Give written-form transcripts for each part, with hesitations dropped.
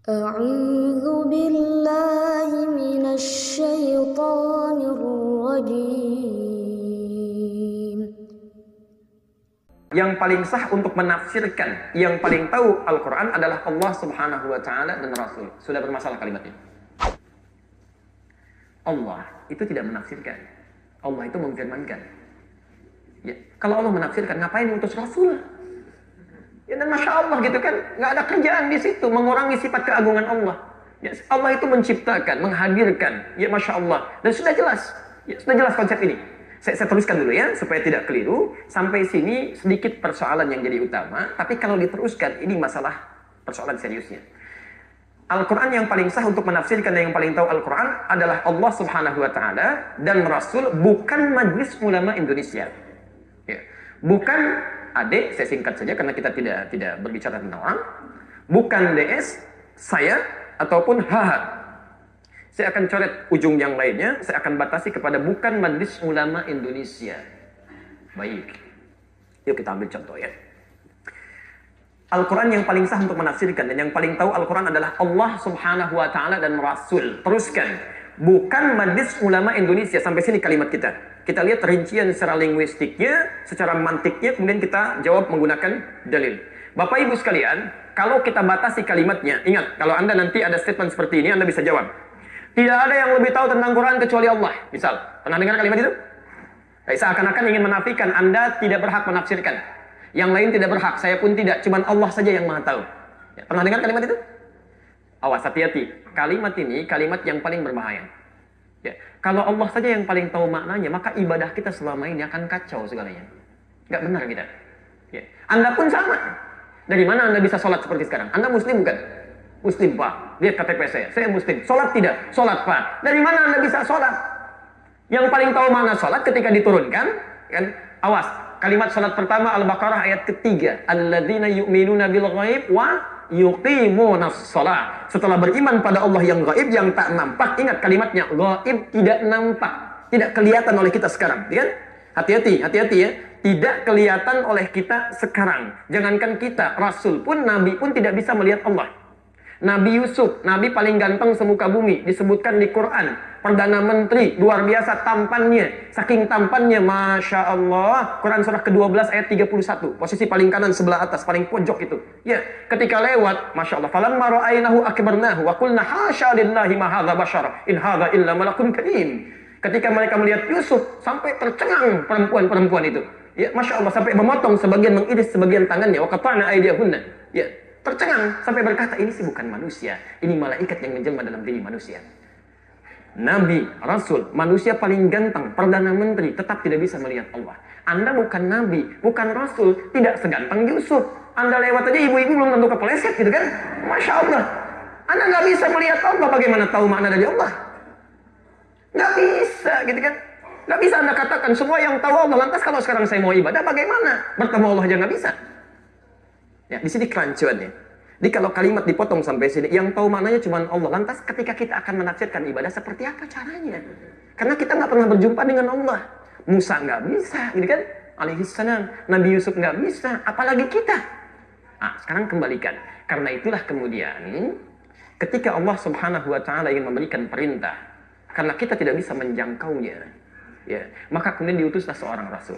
أعوذ بالله من الشيطان الرجيم. Yang paling sah untuk menafsirkan, yang paling tahu Al-Quran adalah Allah Subhanahu wa Ta'ala dan Rasul. Sudah bermasalah kalimatnya. Allah itu tidak menafsirkan, Allah itu memfirmankan. Ya, kalau Allah menafsirkan, ngapain utus Rasul? Ya, dan Masya Allah gitu kan, nggak ada kerjaan di situ mengurangi sifat keagungan Allah. Ya, Allah itu menciptakan, menghadirkan. Ya, Masya Allah. Dan sudah jelas, ya, sudah jelas konsep ini. Saya teruskan dulu ya, supaya tidak keliru. Sampai sini sedikit persoalan yang jadi utama. Tapi kalau diteruskan, ini masalah persoalan seriusnya. Al-Quran yang paling sah untuk menafsirkan dan yang paling tahu Al-Quran adalah Allah Subhanahu wa Ta'ala dan Rasul, bukan Majelis Ulama Indonesia. Ya. Bukan adik, saya singkat saja karena kita tidak berbicara tentang orang. Bukan DS, saya, ataupun HH. Saya akan coret ujung yang lainnya, saya akan batasi kepada bukan Majelis Ulama Indonesia. Baik. Yuk kita ambil contoh ya. Al-Quran yang paling sah untuk menafsirkan dan yang paling tahu Al-Quran adalah Allah Subhanahu wa Ta'ala dan Rasul. Teruskan. Bukan Majelis Ulama Indonesia. Sampai sini kalimat kita. Kita lihat rincian secara linguistiknya, secara mantiknya, kemudian kita jawab menggunakan dalil. Bapak Ibu sekalian, kalau kita batasi kalimatnya, ingat, kalau Anda nanti ada statement seperti ini, Anda bisa jawab. Tidak ada yang lebih tahu tentang Quran kecuali Allah. Misal, pernah dengar kalimat itu? Seakan-akan ingin menafikan Anda tidak berhak menafsirkan. Yang lain tidak berhak, saya pun tidak. Cuman Allah saja yang maha tahu. Ya, pernah dengar kalimat itu? Awas, hati-hati. Kalimat ini kalimat yang paling berbahaya. Ya, kalau Allah saja yang paling tahu maknanya, maka ibadah kita selama ini akan kacau segalanya. Nggak benar kita. Ya. Anda pun sama. Dari mana Anda bisa sholat seperti sekarang? Anda muslim bukan? Muslim, Pak. Lihat KTP saya muslim. Sholat tidak? Sholat, Pak. Dari mana Anda bisa sholat? Yang paling tahu mana sholat ketika diturunkan, kan? Awas, kalimat sholat pertama Al-Baqarah ayat ketiga. Alladzina yu'minuna bil ghaib wa yuqimunas sholat. Setelah beriman pada Allah yang gaib, yang tak nampak. Ingat kalimatnya, gaib tidak nampak. Tidak kelihatan oleh kita sekarang. Kan? Hati-hati ya. Tidak kelihatan oleh kita sekarang. Jangankan kita, Rasul pun, Nabi pun tidak bisa melihat Allah. Nabi Yusuf, Nabi paling ganteng semuka bumi, disebutkan di Quran. Perdana Menteri, luar biasa tampannya. Saking tampannya, Masya Allah. Quran surah ke-12 ayat 31. Posisi paling kanan sebelah atas, paling pojok itu. Ya, ketika lewat, Masya Allah. Falamma ra'ainahu akbarnahu wa qulna hasya lillahi ma hadza bashar in hadza illa malakun karim. Ketika mereka melihat Yusuf, sampai tercengang perempuan-perempuan itu. Ya, Masya Allah, sampai memotong sebagian, mengiris sebagian tangannya. Wa qata'na aydiyahunna. Ya, tercengang sampai berkata, ini sih bukan manusia, ini malaikat yang menjelma dalam diri manusia. Nabi, Rasul, manusia paling ganteng, Perdana Menteri, tetap tidak bisa melihat Allah. Anda bukan Nabi, bukan Rasul, tidak seganteng Yusuf. Anda lewat aja, ibu-ibu belum tentu kepleset gitu kan. Masya Allah. Anda nggak bisa melihat Allah, bagaimana tahu makna dari Allah? Nggak bisa gitu kan. Nggak bisa Anda katakan, semua yang tahu Allah, lantas kalau sekarang saya mau ibadah, bagaimana? Bertemu Allah aja nggak bisa. Ya, di sini kerancuannya. Jadi kalau kalimat dipotong sampai sini, yang tahu maknanya cuma Allah. Lantas ketika kita akan menafsirkan ibadah, seperti apa caranya? Karena kita nggak pernah berjumpa dengan Allah. Musa nggak bisa, gitu kan? Alaihissalam. Nabi Yusuf nggak bisa, apalagi kita. Nah, sekarang kembalikan. Karena itulah kemudian, ketika Allah Subhanahu wa Ta'ala ingin memberikan perintah, karena kita tidak bisa menjangkaunya, ya, maka kemudian diutuslah seorang Rasul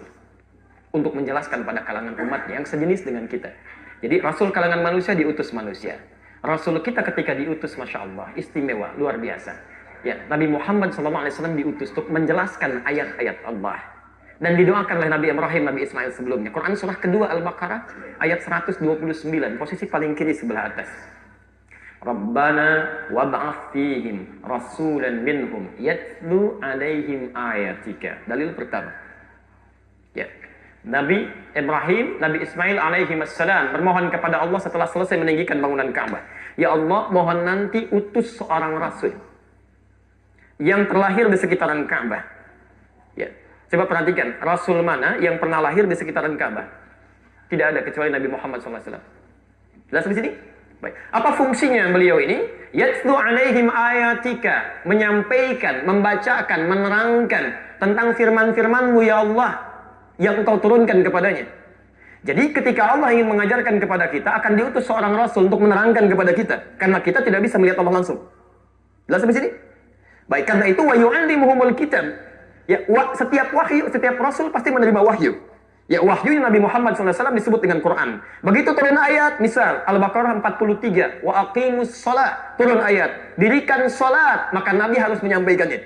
untuk menjelaskan pada kalangan umatnya yang sejenis dengan kita. Jadi Rasul kalangan manusia diutus manusia. Rasul kita ketika diutus, Masya Allah, istimewa, luar biasa. Ya, Nabi Muhammad SAW diutus untuk menjelaskan ayat-ayat Allah. Dan didoakan oleh Nabi Ibrahim, Nabi Ismail sebelumnya. Quran surah kedua Al-Baqarah, ayat 129, posisi paling kiri sebelah atas. Rabbana wab'ath fihim rasulan minhum yatlu alaihim ayatika. Dalil pertama. Ya. Nabi Ibrahim, Nabi Ismail alaihi wassalam bermohon kepada Allah setelah selesai meninggikan bangunan Ka'bah. Ya Allah, mohon nanti utus seorang rasul yang terlahir di sekitaran Ka'bah. Ya. Coba perhatikan, rasul mana yang pernah lahir di sekitaran Ka'bah? Tidak ada kecuali Nabi Muhammad SAW. Jelas di sini? Baik. Apa fungsinya beliau ini? Yatlu alaihim ayatika, menyampaikan, membacakan, menerangkan tentang firman-firman-Mu ya Allah yang Engkau turunkan kepadanya. Jadi ketika Allah ingin mengajarkan kepada kita, akan diutus seorang rasul untuk menerangkan kepada kita. Karena kita tidak bisa melihat Allah langsung. Jelas sampai sini? Baik, karena itu wa yu'allimuhumul kitab. Ya, setiap wahyu, setiap rasul pasti menerima wahyu. Ya, wahyu Nabi Muhammad SAW disebut dengan Quran. Begitu turun ayat, misal Al-Baqarah 43, wa aqimus shalah, turun ayat, dirikan salat, maka Nabi harus menyampaikannya.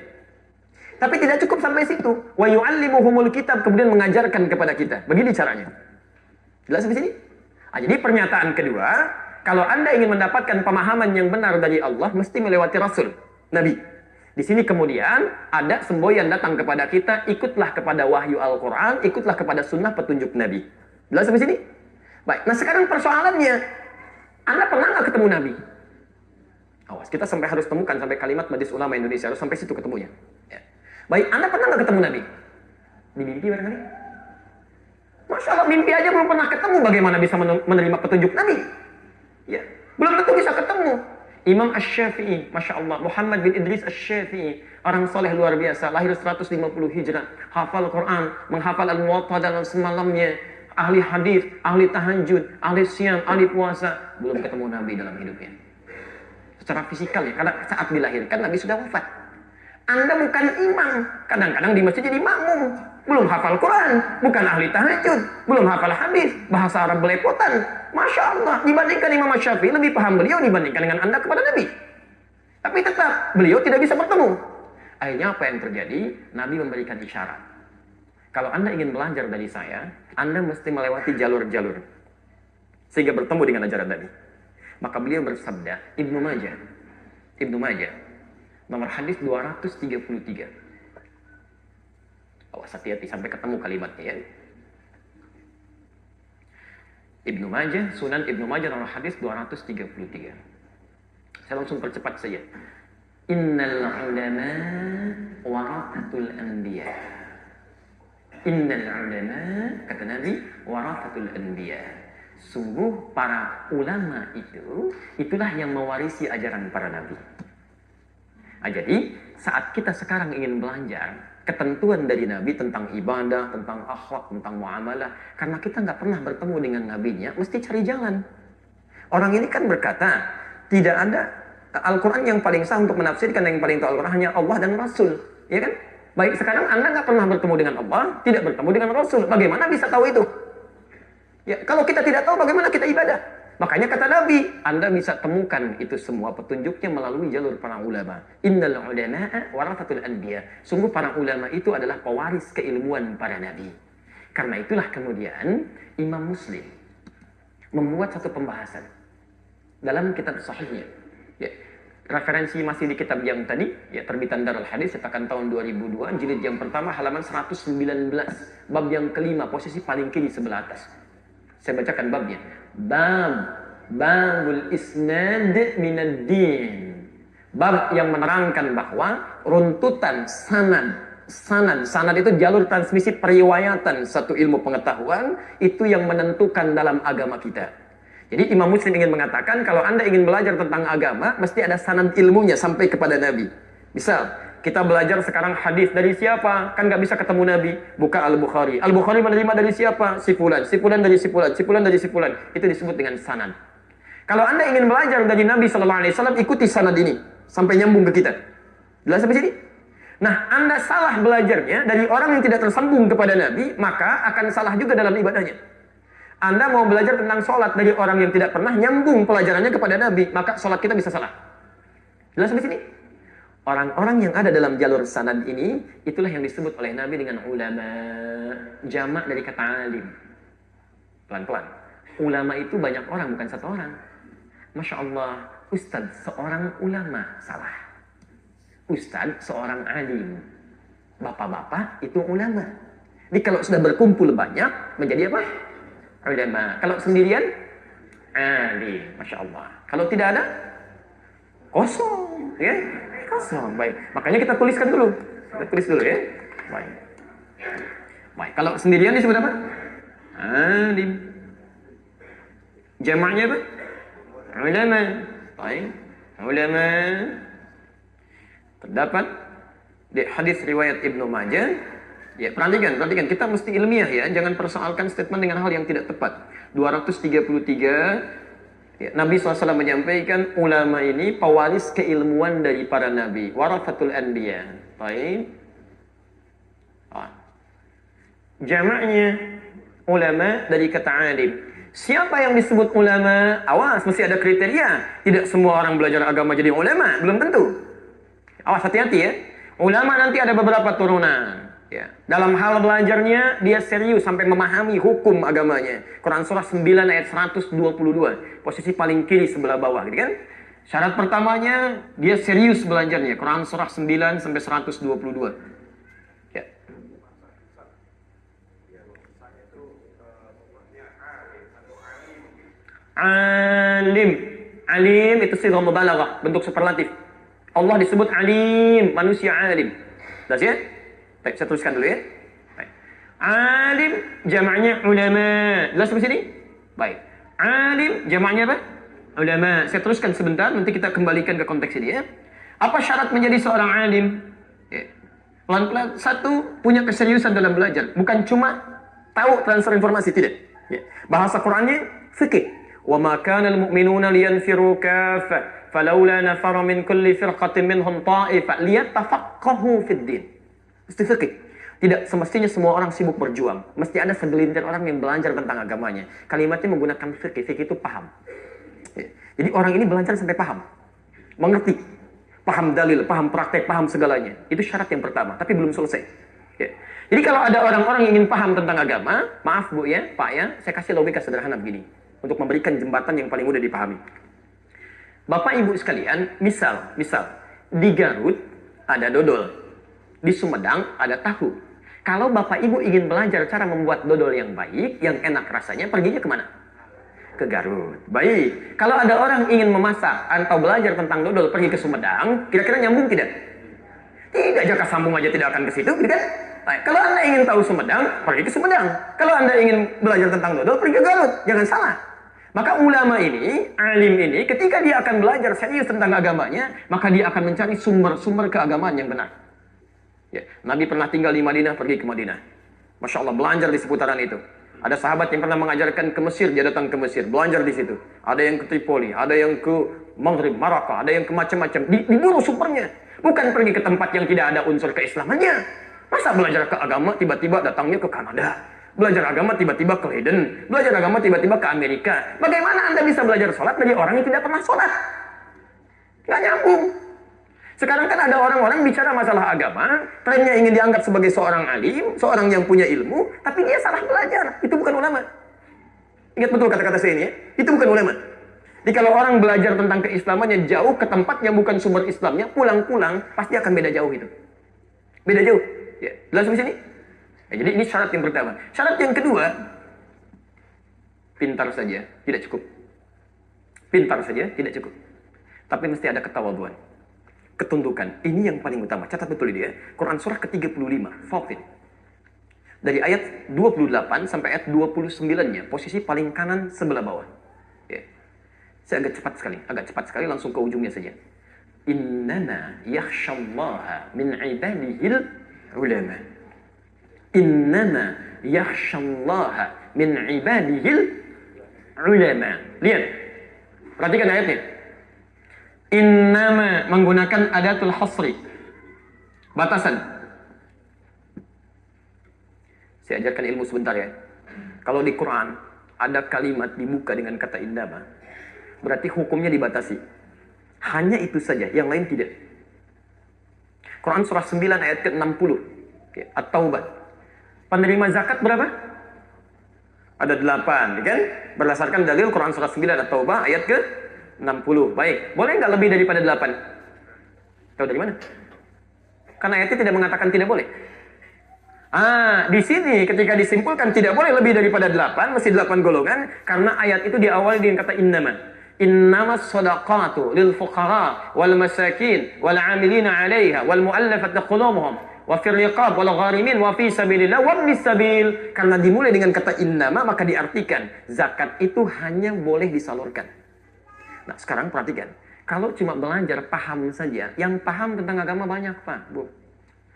Tapi tidak cukup sampai situ. Wa yu'allimuhumul kitab, kemudian mengajarkan kepada kita. Begini caranya. Jelas sampai sini? Nah, jadi pernyataan kedua, kalau Anda ingin mendapatkan pemahaman yang benar dari Allah, mesti melewati Rasul, Nabi. Di sini kemudian ada semboyan datang kepada kita, ikutlah kepada wahyu Al-Quran, ikutlah kepada sunnah petunjuk Nabi. Jelas sampai sini? Baik, nah sekarang persoalannya, Anda pernah nggak ketemu Nabi? Awas, kita sampai harus temukan sampai kalimat Majelis Ulama Indonesia, harus sampai situ ketemunya. Ya. Baik, Anda pernah nggak ketemu Nabi? Di mimpi barangkali? Masya Allah, mimpi aja belum pernah ketemu, bagaimana bisa menerima petunjuk Nabi? Ya, belum tentu bisa ketemu. Imam Asy-Syafi'i, Masya Allah, Muhammad bin Idris Asy-Syafi'i, orang soleh luar biasa, lahir 150 Hijrah, hafal Quran, menghafal Al-Muwatta dalam semalamnya, ahli hadis, ahli tahajud, ahli siam, ahli puasa, belum ketemu Nabi dalam hidupnya. Secara fisikal ya, karena saat dilahirkan Nabi sudah wafat. Anda bukan imam, kadang-kadang di masjid jadi makmum, belum hafal Quran, bukan ahli tahajud, belum hafal hadis, bahasa Arab belepotan. Masya Allah, dibandingkan Imam Syafi'i lebih paham beliau dibandingkan dengan Anda kepada Nabi. Tapi tetap beliau tidak bisa bertemu. Akhirnya apa yang terjadi? Nabi memberikan isyarat. Kalau Anda ingin belajar dari saya, Anda mesti melewati jalur-jalur sehingga bertemu dengan ajaran Nabi. Maka beliau bersabda, Ibnu Majah, nomor hadis 233. Awas, hati-hati sampai ketemu kalimatnya ya. Ibnu Majah, Sunan Ibnu Majah nomor hadis 233. Saya langsung percepat saja. Innal ulama warathatul anbiya. Innal ulama, kata Nabi, warathatul anbiya. Sungguh para ulama itu, itulah yang mewarisi ajaran para nabi. Nah, jadi saat kita sekarang ingin belajar ketentuan dari Nabi tentang ibadah, tentang akhlak, tentang muamalah, karena kita nggak pernah bertemu dengan Nabinya, mesti cari jalan. Orang ini kan berkata, tidak ada Al-Quran yang paling sah untuk menafsirkan, yang paling tahu Al-Quran hanya Allah dan Rasul, ya kan? Baik, sekarang Anda nggak pernah bertemu dengan Allah, tidak bertemu dengan Rasul, bagaimana bisa tahu itu? Ya, kalau kita tidak tahu, bagaimana kita ibadah? Makanya kata Nabi, Anda bisa temukan itu semua petunjuknya melalui jalur para ulama. Innal ulama'a warathatul anbiya. Sungguh para ulama itu adalah pewaris keilmuan para nabi. Karena itulah kemudian Imam Muslim membuat satu pembahasan dalam kitab sahihnya. Ya, referensi masih di kitab yang tadi, ya terbitan Darul Hadis cetakan tahun 2002, jilid yang pertama halaman 119, bab yang kelima, posisi paling kiri sebelah atas. Saya bacakan babnya. Babul isnad minad din. Bab yang menerangkan bahwa runtutan sanad itu jalur transmisi periwayatan satu ilmu pengetahuan, itu yang menentukan dalam agama kita. Jadi Imam Muslim ingin mengatakan, kalau Anda ingin belajar tentang agama, mesti ada sanad ilmunya sampai kepada Nabi. Misal, kita belajar sekarang hadis dari siapa? Kan nggak bisa ketemu Nabi. Buka Al-Bukhari. Al-Bukhari menerima dari siapa? Si fulan. Si fulan dari si fulan. Si fulan dari si fulan. Itu disebut dengan sanad. Kalau Anda ingin belajar dari Nabi SAW, ikuti sanad ini sampai nyambung ke kita. Jelas sampai sini? Nah, Anda salah belajarnya dari orang yang tidak tersambung kepada Nabi, maka akan salah juga dalam ibadahnya. Anda mau belajar tentang sholat dari orang yang tidak pernah nyambung pelajarannya kepada Nabi, maka sholat kita bisa salah. Jelas sampai sini? Orang-orang yang ada dalam jalur sanad ini, itulah yang disebut oleh Nabi dengan ulama. Jamak dari kata alim. Pelan-pelan. Ulama itu banyak orang, bukan satu orang. Masya Allah, ustadz seorang ulama, salah. Ustadz seorang alim. Bapak-bapak itu ulama. Jadi kalau sudah berkumpul banyak, menjadi apa? Ulama. Kalau sendirian, alim. Masya Allah. Kalau tidak ada, kosong. Ya? Kosong. Baik. Makanya kita tuliskan dulu. Kita tulis dulu ya. Baik. Baik. Kalau sendirian disebut apa? Alim. Jamaknya apa? Ulama. Baik. Ulama. Terdapat di hadis riwayat Ibnu Majah Ya, perhatikan. Kita mesti ilmiah ya. Jangan persoalkan statement dengan hal yang tidak tepat. 233, ya, Nabi SAW menyampaikan ulama ini pewaris keilmuan dari para nabi. Warathatul anbiya. Baik. Jamaknya ulama dari kata alim. Siapa yang disebut ulama? Awas, mesti ada kriteria. Tidak semua orang belajar agama jadi ulama. Belum tentu. Awas, hati-hati ya. Ulama nanti ada beberapa turunan. Ya. Dalam hal belajarnya, dia serius sampai memahami hukum agamanya. Quran Surah 9 ayat 122. Posisi paling kiri sebelah bawah. Gitu kan? Syarat pertamanya, dia serius belajarnya. Quran Surah 9 sampai 122. Ya. Alim itu sighah mubalaghah, bentuk superlatif. Allah disebut alim, manusia alim. Jelas ya? Baik, saya tuliskan dulu ya. Baik. Alim jamaknya ulama. Jelas sampai sini? Baik. Alim jamaknya apa? Ulama. Saya teruskan sebentar, nanti kita kembalikan ke konteks ini ya. Apa syarat menjadi seorang alim? Ya. Pelan-pelan. Satu, punya keseriusan dalam belajar. Bukan cuma tahu transfer informasi, tidak. Ya. Bahasa Qurannya fikih. Wa ma kana al-mu'minuna liyanfiru kaffah falawla nafara min kulli firqatin minhum ta'ifah liyatafaqahu fid din. Mesti fikih. Tidak semestinya semua orang sibuk berjuang. Mesti ada segelintir orang yang belajar tentang agamanya. Kalimatnya menggunakan fikih. Fikih itu paham. Ya. Jadi orang ini belajar sampai paham. Mengerti. Paham dalil, paham praktek, paham segalanya. Itu syarat yang pertama. Tapi belum selesai. Ya. Jadi kalau ada orang-orang yang ingin paham tentang agama, maaf Bu ya, Pak ya, saya kasih logika sederhana begini. Untuk memberikan jembatan yang paling mudah dipahami. Bapak Ibu sekalian, misal, di Garut ada dodol. Di Sumedang ada tahu. Kalau Bapak Ibu ingin belajar cara membuat dodol yang baik, yang enak rasanya, perginya kemana? Ke Garut. Baik. Kalau ada orang ingin memasak atau belajar tentang dodol, pergi ke Sumedang, kira-kira nyambung tidak? Tidak, jaka sambung aja tidak akan ke situ, gitu kan? Nah, kalau Anda ingin tahu Sumedang, pergi ke Sumedang. Kalau Anda ingin belajar tentang dodol, pergi ke Garut. Jangan salah. Maka ulama ini, alim ini, ketika dia akan belajar serius tentang agamanya, maka dia akan mencari sumber-sumber keagamaan yang benar. Ya, Nabi pernah tinggal di Madinah, pergi ke Madinah. Masya Allah, belajar di seputaran itu. Ada sahabat yang pernah mengajarkan ke Mesir, dia datang ke Mesir, belajar di situ. Ada yang ke Tripoli, ada yang ke Maghrib, Maraka, ada yang ke macam-macam. Diburu sumbernya. Bukan pergi ke tempat yang tidak ada unsur keislamannya. Masa belajar ke agama, tiba-tiba datangnya ke Kanada. Belajar agama, tiba-tiba ke Leiden. Belajar agama, tiba-tiba ke Amerika. Bagaimana Anda bisa belajar sholat dari orang yang tidak pernah sholat? Nggak nyambung. Sekarang kan ada orang-orang bicara masalah agama, trennya ingin dianggap sebagai seorang alim, seorang yang punya ilmu, tapi dia salah belajar. Itu bukan ulama. Ingat betul kata-kata saya ini ya. Itu bukan ulama. Jadi kalau orang belajar tentang keislamannya jauh ke tempat yang bukan sumber Islamnya, pulang-pulang pasti akan beda jauh itu. Beda jauh. Ya, jelas di sini? Ya, jadi ini syarat yang pertama. Syarat yang kedua, pintar saja tidak cukup. Pintar saja tidak cukup. Tapi mesti ada ketawaduan. Ketundukan. Ini yang paling utama. Catat betul ini ya. Quran surah ke-35. Fatir. Dari ayat 28 sampai ayat 29-nya. Posisi paling kanan sebelah bawah. Ya. Saya agak cepat sekali. Langsung ke ujungnya saja. Innama yakhshallaha min ibadihil ulama. Innama yakhshallaha min ibadihil ulama. Lihat. Perhatikan ayatnya. Innama menggunakan adatul hasri. Batasan. Saya ajarkan ilmu sebentar ya. Kalau di Quran ada kalimat dibuka dengan kata innama, berarti hukumnya dibatasi. Hanya itu saja, yang lain tidak. Quran surah 9 ayat ke-60. At-Taubah. Penerima zakat berapa? Ada 8, kan? Berdasarkan dalil Quran surah 9 At-Taubah ayat ke-60. Baik, boleh nggak lebih daripada 8? Tahu dari mana? Karena ayatnya tidak mengatakan tidak boleh. Di sini ketika disimpulkan tidak boleh lebih daripada 8, mesti 8 golongan, karena ayat itu diawali dengan kata innama. Innamas shadaqatu lil fuqara wal masakin wal 'amilina 'alaiha wal mu'allafati qulubuhum wa fir riqab wal gharimin wa fi sabilillah wa ibnis sabil. Karena dimulai dengan kata innama, maka diartikan zakat itu hanya boleh disalurkan. Nah, sekarang perhatikan. Kalau cuma belajar paham saja, yang paham tentang agama banyak, Pak, Bu.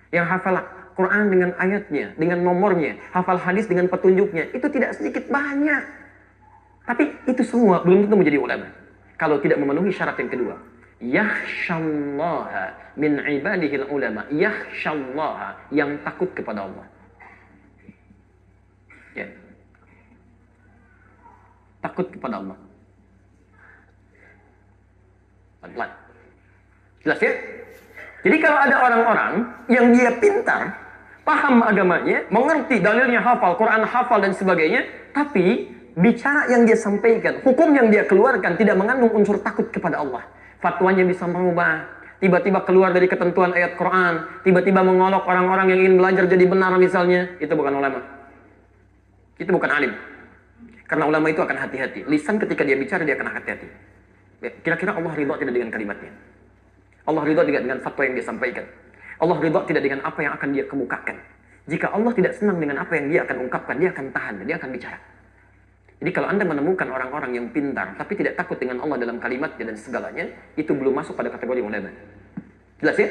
Yang hafal Quran dengan ayatnya, dengan nomornya, hafal hadis dengan petunjuknya, itu tidak sedikit banyak. Tapi itu semua belum tentu menjadi ulama. Kalau tidak memenuhi syarat yang kedua. Yakhshallaha min ibadihil ulama. Yakhshallaha, yang takut kepada Allah. Ya. Takut kepada Allah. Pelan-pelan. Jelas ya? Jadi kalau ada orang-orang yang dia pintar, paham agamanya, mengerti dalilnya, hafal, Quran hafal dan sebagainya, tapi bicara yang dia sampaikan, hukum yang dia keluarkan tidak mengandung unsur takut kepada Allah. Fatwanya bisa merubah, tiba-tiba keluar dari ketentuan ayat Quran, tiba-tiba mengolok orang-orang yang ingin belajar jadi benar misalnya, itu bukan ulama. Itu bukan alim. Karena ulama itu akan hati-hati. Lisan ketika dia bicara, dia akan hati-hati. Kira-kira Allah ridha tidak dengan kalimatnya? Allah ridha tidak dengan fatwa yang dia sampaikan. Allah ridha tidak dengan apa yang akan dia kemukakan. Jika Allah tidak senang dengan apa yang dia akan ungkapkan, dia akan tahan dan dia akan bicara. Jadi kalau Anda menemukan orang-orang yang pintar tapi tidak takut dengan Allah dalam kalimatnya dan segalanya, itu belum masuk pada kategori ulama. Jelas ya?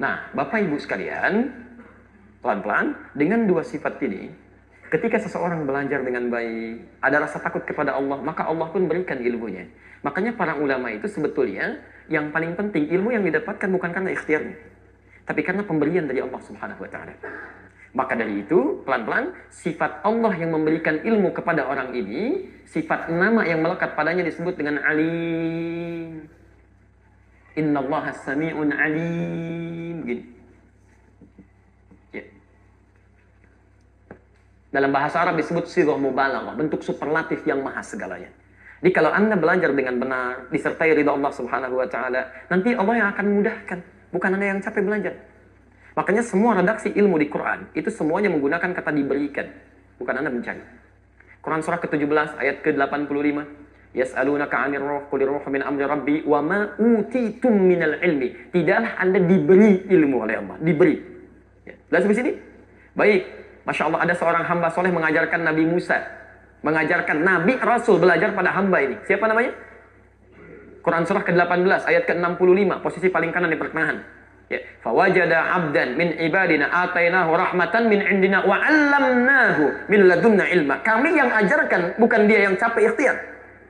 Nah, Bapak Ibu sekalian, pelan-pelan dengan dua sifat ini, ketika seseorang belajar dengan baik, ada rasa takut kepada Allah, maka Allah pun berikan ilmunya. Makanya para ulama itu sebetulnya yang paling penting, ilmu yang didapatkan bukan karena ikhtiarnya, tapi karena pemberian dari Allah Subhanahu wa Ta'ala. Maka dari itu, pelan-pelan, sifat Allah yang memberikan ilmu kepada orang ini, sifat nama yang melekat padanya disebut dengan alim. Innallaha sami'un alim. Gini. Ya. Dalam bahasa Arab disebut sighah mubalaghah, bentuk superlatif yang maha segalanya. Jadi kalau Anda belajar dengan benar, disertai ridha Allah Subhanahu wa Ta'ala, nanti Allah yang akan memudahkan, bukan Anda yang capek belajar. Makanya semua redaksi ilmu di Quran itu semuanya menggunakan kata diberikan, bukan Anda mencari. Quran surah ke-17 ayat ke-85. Yas'alunaka 'anir ruh qul ruhu min amri rabbi wa ma utitum minal ilmi. Tidaklah Anda diberi ilmu oleh Allah, diberi. Ya. Lihat sampai sini. Baik, Masya Allah ada seorang hamba soleh mengajarkan Nabi Musa, mengajarkan Nabi Rasul belajar pada hamba ini. Siapa namanya? Quran surah ke-18 ayat ke-65, posisi paling kanan di pertengahan. Ya, fawajada 'abdan min ibadina atainahu rahmatan min indina wa 'allamnahu min ladunna ilma. Kami yang ajarkan, bukan dia yang capek ikhtiar.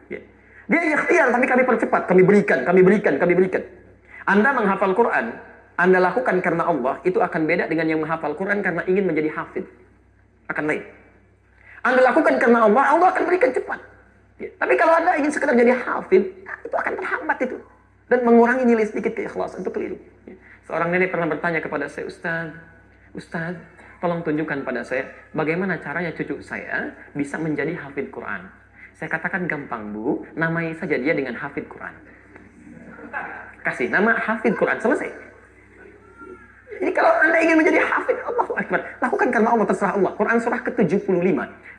Ya. Dia ikhtiar tapi kami percepat, kami berikan. Anda menghafal Quran, Anda lakukan karena Allah, itu akan beda dengan yang menghafal Quran karena ingin menjadi hafid. Akan lain. Anda lakukan karena Allah, Allah akan berikan cepat. Ya. Tapi kalau Anda ingin sekedar jadi hafid, itu akan terhambat itu. Dan mengurangi nilai sedikit keikhlasan, itu keliru. Ya. Seorang nenek pernah bertanya kepada saya, Ustaz, tolong tunjukkan pada saya bagaimana caranya cucu saya bisa menjadi hafid Quran. Saya katakan gampang Bu, namai saja dia dengan hafid Quran. Kasih nama hafid Quran, selesai. Jadi kalau Anda ingin menjadi hafid, Allahu Akbar, lakukan karena Allah, terserah Allah. Quran surah ke-75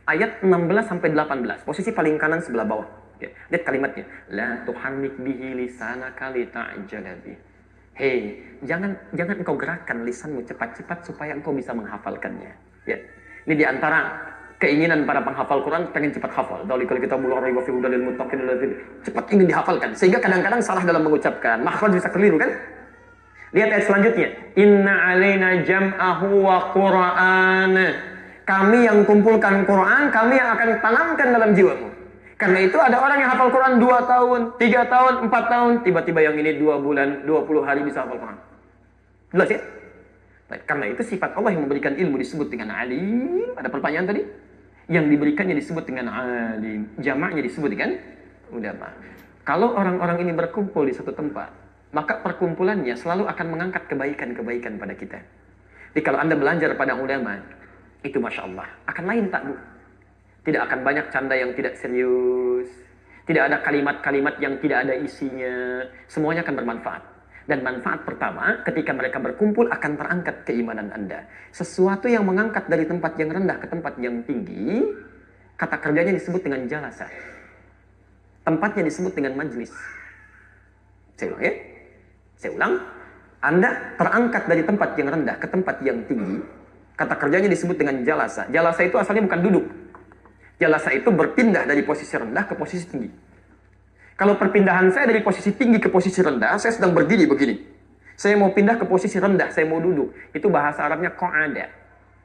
ayat 16 sampai 18, posisi paling kanan sebelah bawah. Ya, lihat kalimatnya. La tuharrik bihi lisanaka lita'jala bihi. Hei, jangan engkau gerakkan lisanmu cepat-cepat supaya engkau bisa menghafalkannya. Ya. Ini diantara keinginan para penghafal Quran, pengen cepat hafal. Dalikal kitabul raiba fihi hudal lil muttaqin, cepat ingin dihafalkan. Sehingga kadang-kadang salah dalam mengucapkan. Makhraj bisa keliru kan? Lihat ayat selanjutnya. Inna alaina jam'ahu wa Qur'an. Kami yang kumpulkan Quran, kami yang akan tanamkan dalam jiwamu. Karena itu ada orang yang hafal Quran 2 tahun, 3 tahun, 4 tahun. Tiba-tiba yang ini 2 bulan, 20 hari bisa hafal Quran. Jelas ya? Baik, karena itu sifat Allah yang memberikan ilmu disebut dengan alim. Ada pertanyaan tadi? Yang diberikannya disebut dengan alim. Jamaknya disebut dengan ulama. Kalau orang-orang ini berkumpul di satu tempat, maka perkumpulannya selalu akan mengangkat kebaikan-kebaikan pada kita. Jadi kalau Anda belajar pada ulama, itu Masya Allah, akan lain tak Bu? Tidak akan banyak canda yang tidak serius. Tidak ada kalimat-kalimat yang tidak ada isinya. Semuanya akan bermanfaat. Dan manfaat pertama, ketika mereka berkumpul akan terangkat keimanan Anda. Sesuatu yang mengangkat dari tempat yang rendah ke tempat yang tinggi, kata kerjanya disebut dengan jalasa. Tempatnya disebut dengan majlis. Saya ulang ya. Saya ulang. Anda terangkat dari tempat yang rendah ke tempat yang tinggi, kata kerjanya disebut dengan jalasa. Jalasa itu asalnya bukan duduk. Jalasa itu berpindah dari posisi rendah ke posisi tinggi. Kalau perpindahan saya dari posisi tinggi ke posisi rendah, saya sedang berdiri begini. Saya mau pindah ke posisi rendah, saya mau duduk. Itu bahasa Arabnya qa'ada.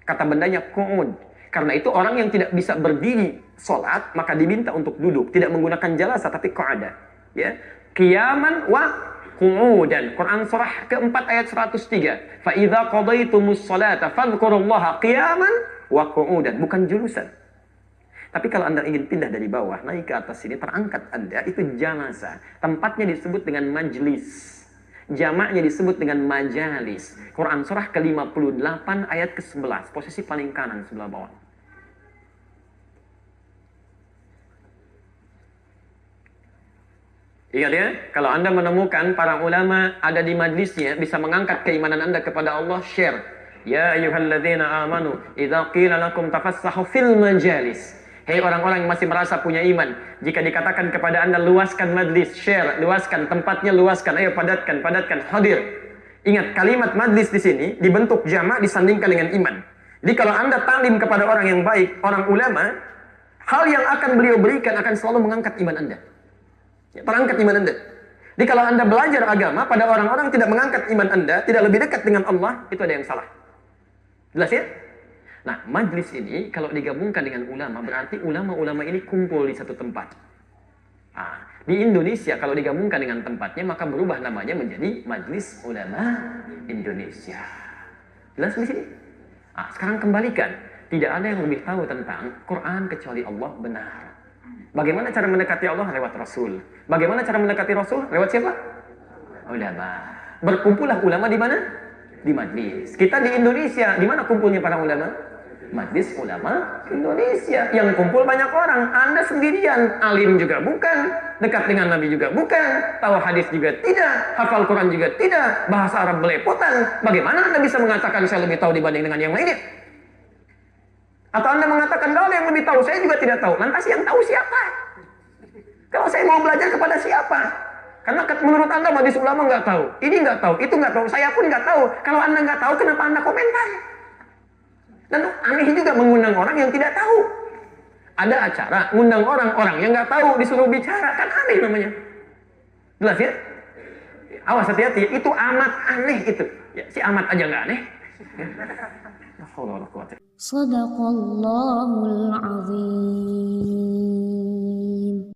Kata bendanya qu'ud. Karena itu orang yang tidak bisa berdiri sholat, maka diminta untuk duduk. Tidak menggunakan jalasa, tapi qa'ada. Ya. Qiyaman wa qu'udan. Quran surah keempat ayat 103. فَإِذَا قَضَيْتُمُ الصَّلَاةَ فَاذْكُرُوا اللَّهَ قِيَامًا وَقُعُودًا. Bukan julusan. Tapi kalau Anda ingin pindah dari bawah, naik ke atas sini, terangkat Anda, itu jalasa. Tempatnya disebut dengan majlis. Jamaknya disebut dengan majalis. Quran surah ke-58 ayat ke-11. Posisi paling kanan sebelah bawah. Ingat ya, kalau Anda menemukan para ulama ada di majlisnya, bisa mengangkat keimanan Anda kepada Allah, share. Ya ayyuhalladzina amanu, idza qila lakum tafassahu fil majalis. Hei orang-orang yang masih merasa punya iman, jika dikatakan kepada Anda luaskan majlis, share, luaskan tempatnya, luaskan, ayo padatkan, hadir. Ingat, kalimat majlis di sini dibentuk jamak disandingkan dengan iman. Jadi kalau Anda taklim kepada orang yang baik, orang ulama, hal yang akan beliau berikan akan selalu mengangkat iman Anda. Ya, terangkat iman Anda. Jadi kalau Anda belajar agama pada orang-orang tidak mengangkat iman Anda, tidak lebih dekat dengan Allah, itu ada yang salah. Jelas ya? Nah, majlis ini kalau digabungkan dengan ulama, berarti ulama-ulama ini kumpul di satu tempat. Nah, di Indonesia kalau digabungkan dengan tempatnya, maka berubah namanya menjadi Majlis Ulama Indonesia. Jelas di sini? Nah, sekarang kembalikan. Tidak ada yang lebih tahu tentang Quran kecuali Allah benar. Bagaimana cara mendekati Allah? Lewat Rasul. Bagaimana cara mendekati Rasul? Lewat siapa? Ulama. Berkumpullah ulama di mana? Di majlis. Kita di Indonesia, di mana kumpulnya para ulama? Majlis Ulama Indonesia. Yang kumpul banyak orang. Anda sendirian. Alim juga bukan. Dekat dengan Nabi juga bukan. Tahu hadis juga tidak. Hafal Quran juga tidak. Bahasa Arab belepotan. Bagaimana Anda bisa mengatakan saya lebih tahu dibanding dengan yang lainnya? Atau Anda mengatakan kalau yang lebih tahu, saya juga tidak tahu. Lantas yang tahu siapa? Kalau saya mau belajar kepada siapa? Karena menurut Anda Majlis Ulama nggak tahu. Ini nggak tahu. Itu nggak tahu. Saya pun nggak tahu. Kalau Anda nggak tahu, kenapa Anda komentar? Dan aneh juga mengundang orang yang tidak tahu. Ada acara, ngundang orang-orang yang nggak tahu, disuruh bicara. Kan aneh namanya. Jelas ya? Awas hati-hati, itu amat aneh itu. Ya, si amat aja nggak aneh. Sadaqallahul azim.